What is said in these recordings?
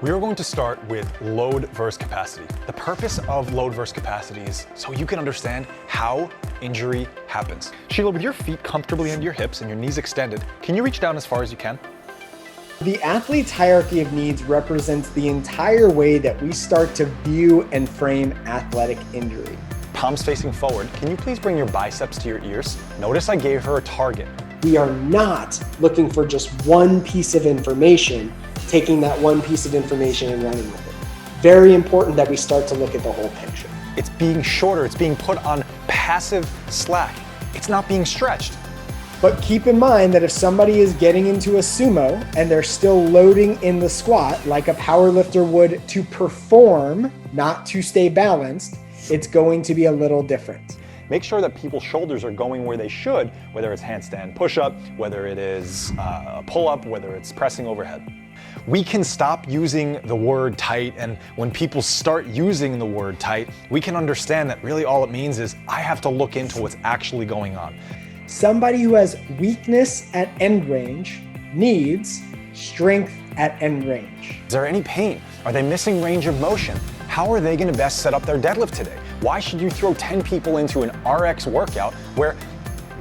We are going to start with load versus capacity. The purpose of load versus capacity is so you can understand how injury happens. Sheila, with your feet comfortably under your hips and your knees extended, can you reach down as far as you can? The athlete's hierarchy of needs represents the entire way that we start to view and frame athletic injury. Palms facing forward, can you please bring your biceps to your ears? Notice I gave her a target. We are not looking for just one piece of information, taking that one piece of information and running with it. Very important that we start to look at the whole picture. It's being shorter, it's being put on passive slack. It's not being stretched. But keep in mind that if somebody is getting into a sumo and they're still loading in the squat like a power lifter would to perform, not to stay balanced, it's going to be a little different. Make sure that people's shoulders are going where they should, whether it's handstand push-up, whether it is a pull-up, whether it's pressing overhead. We can stop using the word tight, and when people start using the word tight, we can understand that really all it means is I have to look into what's actually going on. Somebody who has weakness at end range needs strength at end range. Is there any pain? Are they missing range of motion? How are they going to best set up their deadlift today? Why should you throw 10 people into an RX workout where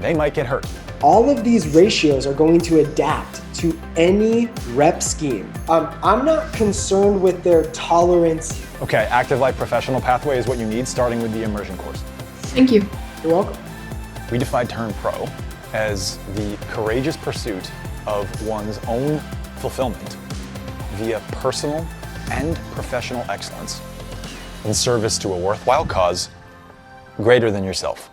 they might get hurt? All of these ratios are going to adapt to any rep scheme. I'm not concerned with their tolerance. Okay, Active Life Professional Pathway is what you need, starting with the immersion course. Thank you. You're welcome. We define Turn Pro as the courageous pursuit of one's own fulfillment via personal and professional excellence in service to a worthwhile cause greater than yourself.